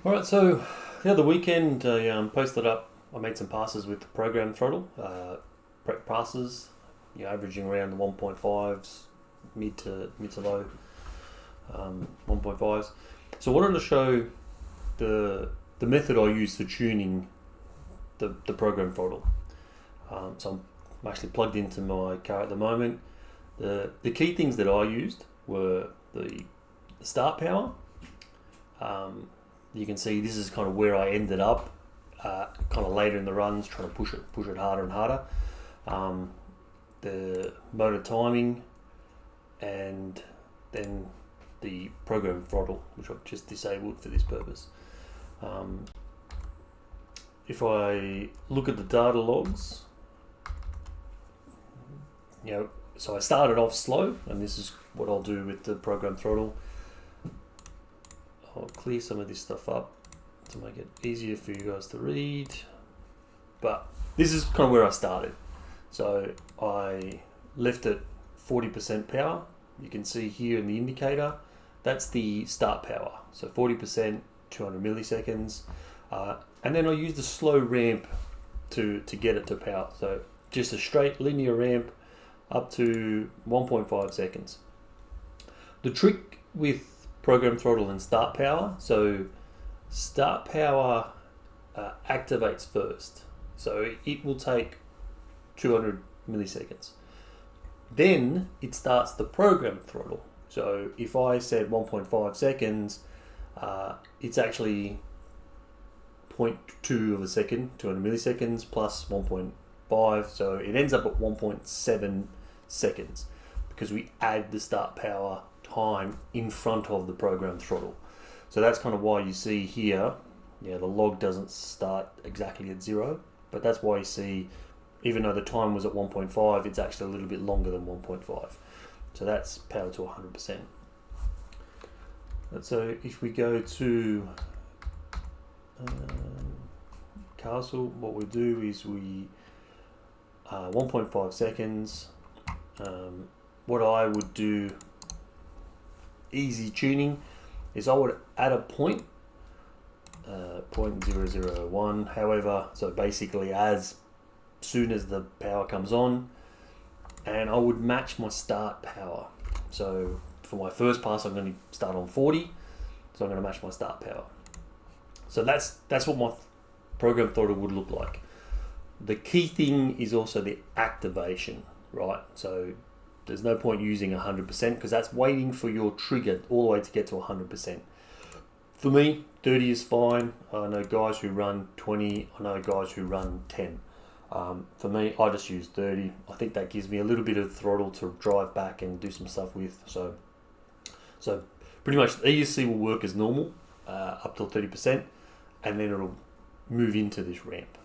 All right, so the other weekend I posted up. I made some passes with the program throttle, prep passes, averaging around the 1.5s, mid to low 1.5s. So I wanted to show the method I use for tuning the program throttle. I'm actually plugged into my car at the moment. The key things that I used were the start power. You can see this is kind of where I ended up, kind of later in the runs, trying to push it harder and harder. The motor timing, and then the program throttle, which I've just disabled for this purpose. If I look at the data logs, so I started off slow, and this is what I'll do with the program throttle. I'll clear some of this stuff up to make it easier for you guys to read. But this is kind of where I started. So I left it 40% power. You can see here in the indicator, that's the start power. So 40%, 200 milliseconds. And then I used a slow ramp to get it to power. So just a straight linear ramp up to 1.5 seconds. The trick with program throttle and start power, so start power activates first. So it will take 200 milliseconds. Then it starts the program throttle. So if I said 1.5 seconds, it's actually 0.2 of a second, 200 milliseconds plus 1.5. So it ends up at 1.7 seconds because we add the start power time in front of the program throttle. So that's kind of why you see here, the log doesn't start exactly at 0, but that's why you see, even though the time was at 1.5, it's actually a little bit longer than 1.5. So that's power to 100%. And so if we go to Castle, what we do is we 1.5 seconds. What I would do, easy tuning, is I would add a point, 0.001. However, so basically as soon as the power comes on, and I would match my start power. So for my first pass, I'm going to start on 40, so I'm going to match my start power. So that's what my program throttle would look like. The key thing is also the activation, right? So there's no point using 100% because that's waiting for your trigger all the way to get to 100%. For me, 30 is fine. I know guys who run 20. I know guys who run 10. For me, I just use 30. I think that gives me a little bit of throttle to drive back and do some stuff with. So pretty much the ESC will work as normal up till 30%, and then it'll move into this ramp.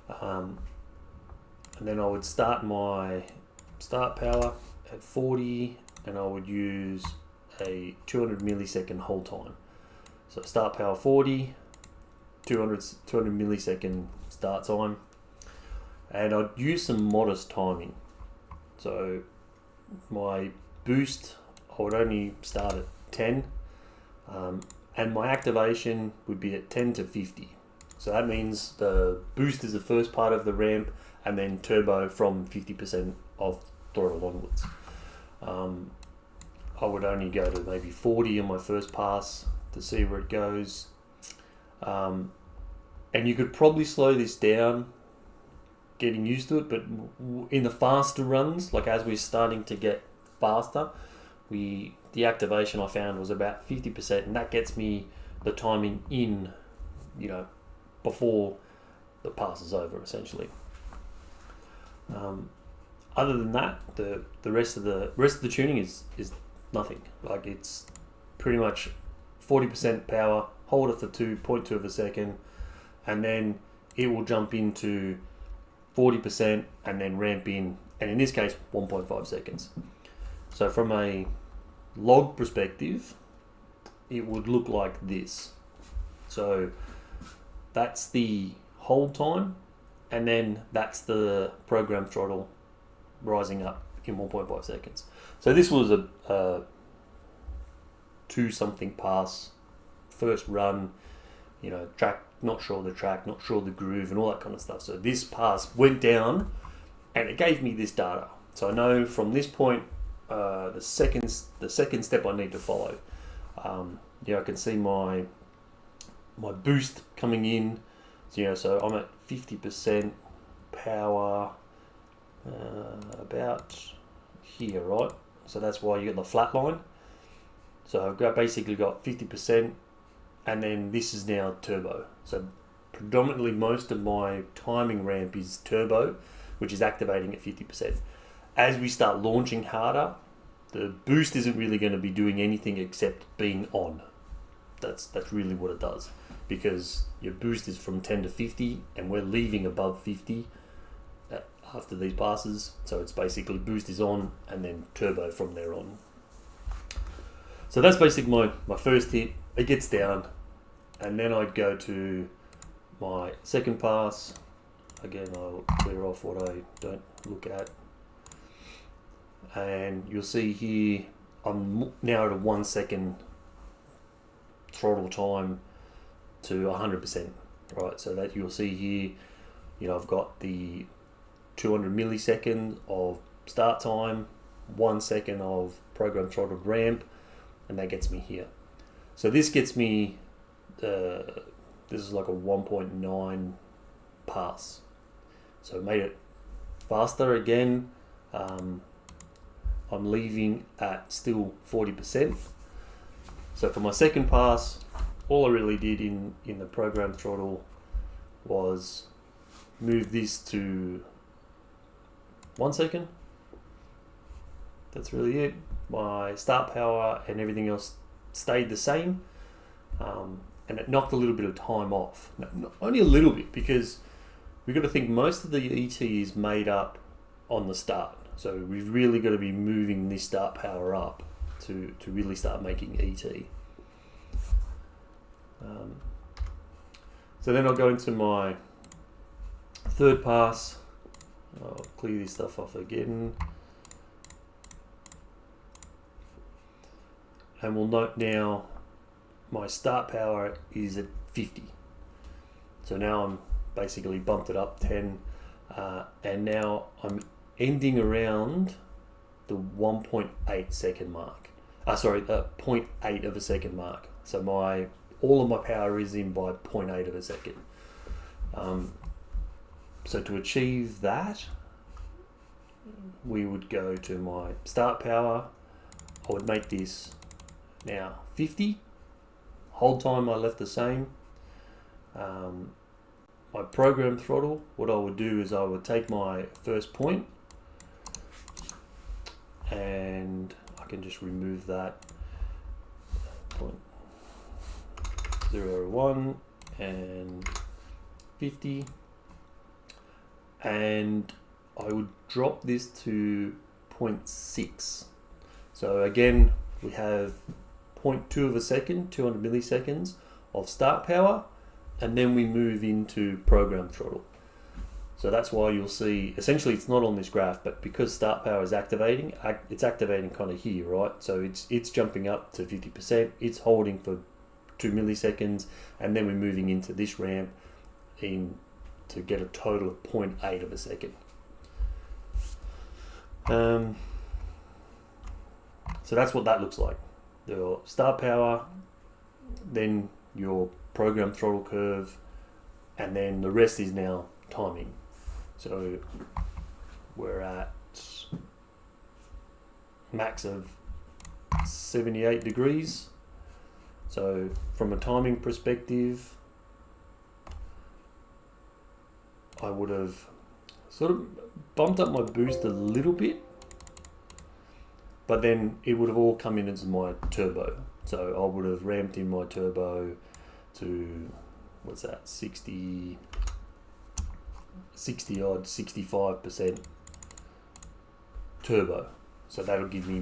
And then I would start my start power at 40, and I would use a 200 millisecond hold time. So start power 40, 200 millisecond start time, and I'd use some modest timing. So my boost, I would only start at 10, and my activation would be at 10 to 50. So that means the boost is the first part of the ramp, and then turbo from 50% of throttle onwards. I would only go to maybe 40 on my first pass to see where it goes. And you could probably slow this down, getting used to it, but in the faster runs, like as we're starting to get faster, the activation I found was about 50%, and that gets me the timing in, before the pass is over, essentially. Other than that, the rest of the tuning is nothing. Like, it's pretty much 40% power, hold it for 2.2 of a second, and then it will jump into 40% and then ramp in, and in this case 1.5 seconds. So from a log perspective, it would look like this. So that's the hold time, and then that's the program throttle rising up in 1.5 seconds. So this was a 2 something pass first run, you know, track, not sure of the track, not sure of the groove and all that kind of stuff. So this pass went down and it gave me this data. So I know from this point, the second step I need to follow. You know, I can see my boost coming in. So, you know, so I'm at 50% power, about here, right? So that's why you get the flat line. So I've basically got 50%, and then this is now turbo. So predominantly most of my timing ramp is turbo, which is activating at 50%. As we start launching harder, the boost isn't really going to be doing anything except being on. That's really what it does, because your boost is from 10 to 50, and we're leaving above 50 after these passes. So it's basically boost is on, and then turbo from there on. So that's basically my first hit. It gets down, and then I'd go to my second pass. Again, I'll clear off what I don't look at. And you'll see here, I'm now at a 1 second throttle time to 100%, right? So that you'll see here, you know, I've got the 200 milliseconds of start time, 1 second of program throttled ramp, and that gets me here. So this gets me, this is like a 1.9 pass. So I made it faster again. I'm leaving at still 40%. So for my second pass, all I really did in the program throttle was move this to 1 second. That's really it. My start power and everything else stayed the same, and it knocked a little bit of time off. Only a little bit, because we've got to think most of the ET is made up on the start. So we've really got to be moving this start power up to really start making ET. So then I'll go into my third pass. I'll clear this stuff off again. And we'll note now my start power is at 50. So now I'm basically bumped it up 10, and now I'm ending around the 1.8 second mark. 0.8 of a second mark. So all of my power is in by 0.8 of a second. So to achieve that, we would go to my start power. I would make this now 50. Hold time I left the same. My program throttle, what I would do is I would take my first point, and I can just remove that 0.01 and 50, and I would drop this to 0.6. So again, we have 0.2 of a second, 200 milliseconds of start power, and then we move into program throttle. So that's why you'll see, essentially it's not on this graph, but because start power is activating, it's activating kind of here, right? So it's jumping up to 50%, it's holding for 2 milliseconds, and then we're moving into this ramp to get a total of 0.8 of a second. So that's what that looks like. Your start power, then your program throttle curve, and then the rest is now timing. So we're at max of 78 degrees. So from a timing perspective, I would have sort of bumped up my boost a little bit, but then it would have all come in as my turbo. So I would have ramped in my turbo to, what's that, 60 odd, 65% turbo. So that'll give me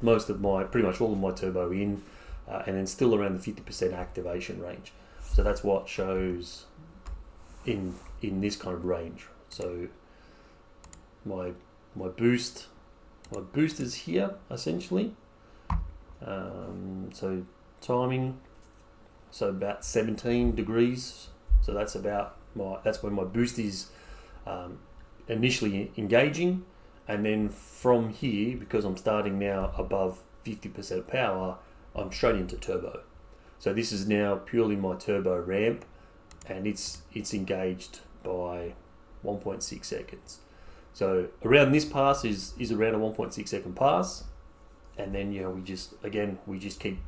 pretty much all of my turbo in, and then still around the 50% activation range. So that's what shows in this kind of range. So my boost is here essentially. So timing, so about 17 degrees. So that's when my boost is initially engaging, and then from here, because I'm starting now above 50% power, I'm straight into turbo. So this is now purely my turbo ramp, and it's engaged by 1.6 seconds. So around this pass is around a 1.6 second pass, and then we just keep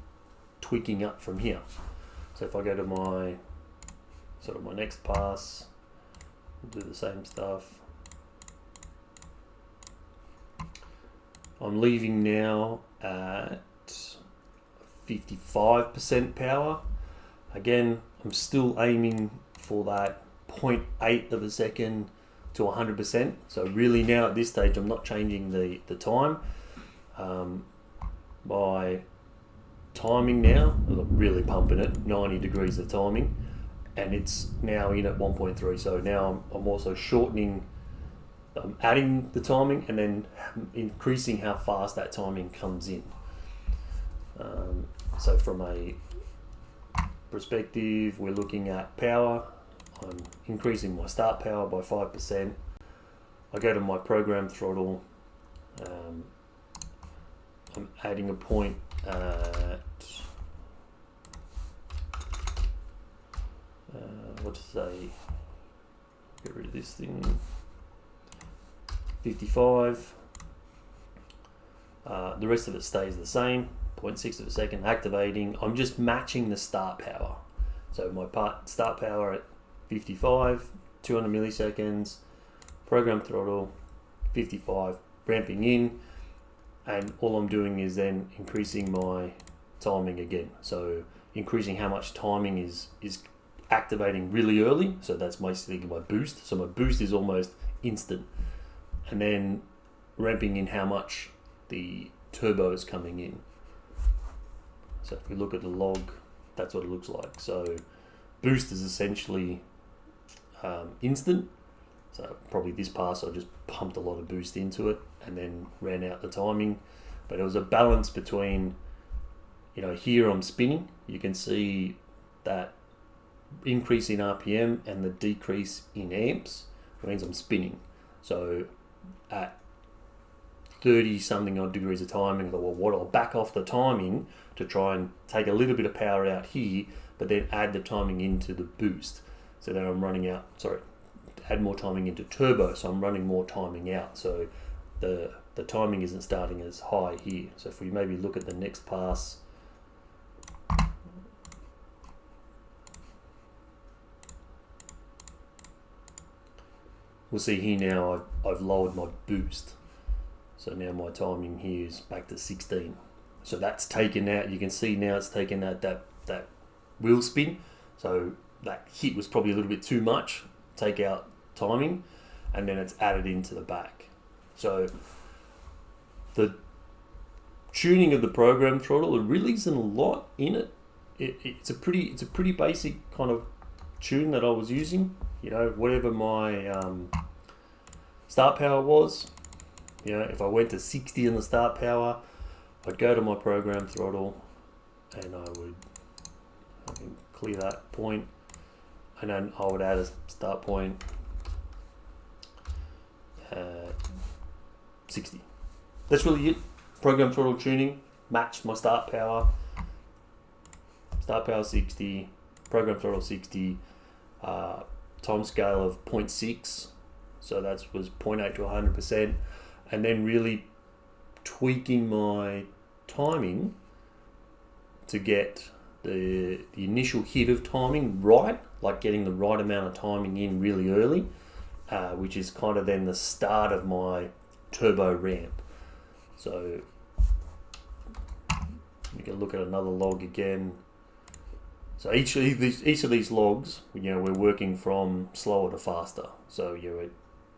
tweaking up from here. So if I go to my next pass, do the same stuff. I'm leaving now at 55% power. Again, I'm still aiming for that 0.8 of a second to 100%. So really now at this stage, I'm not changing the time. My timing now, I'm really pumping it, 90 degrees of timing, and it's now in at 1.3. So now I'm also shortening, I'm adding the timing and then increasing how fast that timing comes in. So from a perspective, we're looking at power. I'm increasing my start power by 5%. I go to my program throttle. I'm adding a point at what to say? Get rid of this thing. 55. The rest of it stays the same. 0.6 of a second activating. I'm just matching the start power. So my start power at 55, 200 milliseconds. Program throttle 55, ramping in, and all I'm doing is then increasing my timing again. So increasing how much timing is activating really early. So that's basically my boost. So my boost is almost instant, and then ramping in how much the turbo is coming in. So if we look at the log, that's what it looks like. So boost is essentially instant. So probably this pass I just pumped a lot of boost into it and then ran out the timing. But it was a balance between, here I'm spinning. You can see that increase in RPM and the decrease in amps means I'm spinning. So at 30 something odd degrees of timing, I thought, well, I'll back off the timing to try and take a little bit of power out here, but then add the timing into the boost. So then I'm running out, add more timing into turbo, so I'm running more timing out. So the timing isn't starting as high here. So if we maybe look at the next pass, we'll see here now I've lowered my boost. So now my timing here is back to 16. So that's taken out, you can see now it's taken out that wheel spin. So that hit was probably a little bit too much, take out timing, and then it's added into the back. So the tuning of the program throttle, there really isn't a lot in it. It's a pretty basic kind of tune that I was using. Whatever my start power was. If I went to 60 in the start power, I'd go to my program throttle and I can clear that point, and then I would add a start point at 60. That's really it. Program throttle tuning, match my start power 60, program throttle 60, time scale of 0.6, so that was 0.8 to 100%, and then really tweaking my timing to get the initial hit of timing right, like getting the right amount of timing in really early, which is kind of then the start of my turbo ramp. So you can look at another log again. So each of these logs, we're working from slower to faster. So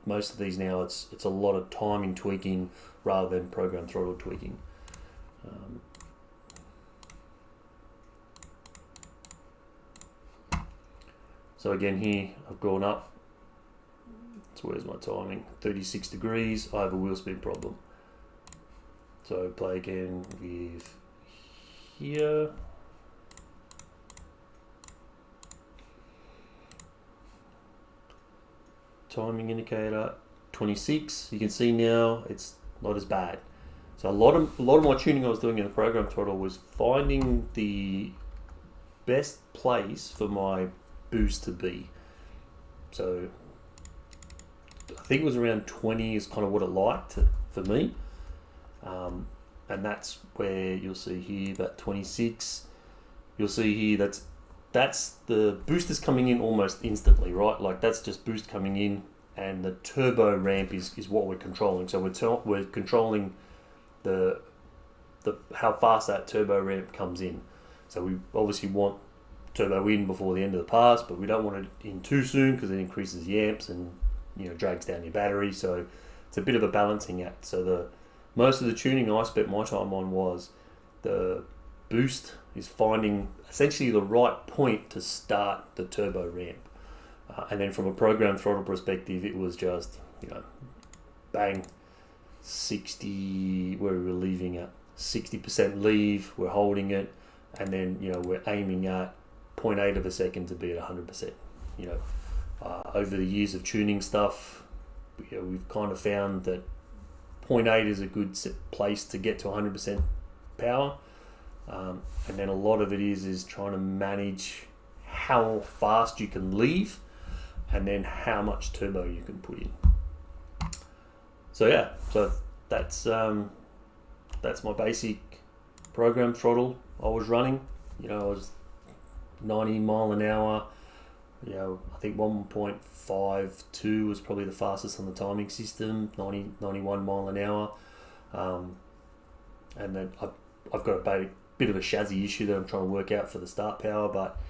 most of these now, it's a lot of timing tweaking rather than program throttle tweaking. So again here, I've gone up. So where's my timing? 36 degrees. I have a wheel spin problem. So play again with here. timing indicator 26. You can see now it's not as bad. So a lot of my tuning I was doing in the program throttle was finding the best place for my boost to be. So I think it was around 20 is kind of what it liked for me. And that's where you'll see here that 26. You'll see here that's the boost is coming in almost instantly, right? Like that's just boost coming in, and the turbo ramp is what we're controlling. So we're controlling the how fast that turbo ramp comes in. So we obviously want turbo in before the end of the pass, but we don't want it in too soon because it increases the amps and drags down your battery. So it's a bit of a balancing act. So most of the tuning I spent my time on was the boost is finding essentially the right point to start the turbo ramp. And then from a program throttle perspective, it was just, bang, 60, where we were leaving at 60% leave, we're holding it, and then, we're aiming at 0.8 of a second to be at 100%. Over the years of tuning stuff, we've kind of found that 0.8 is a good place to get to 100% power. And then a lot of it is trying to manage how fast you can leave and then how much turbo you can put in. So yeah, that's my basic program throttle I was running. I was 90 mile an hour. I think 1.52 was probably the fastest on the timing system, 91 mile an hour. And then I've got a bit of a chassis issue that I'm trying to work out for the start power, but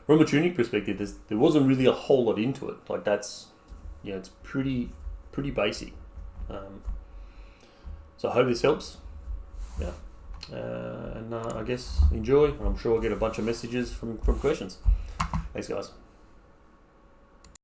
from a tuning perspective, there wasn't really a whole lot into it. Like that's, it's pretty basic. So I hope this helps. Yeah. And I guess enjoy. I'm sure I'll get a bunch of messages from questions. Thanks, guys.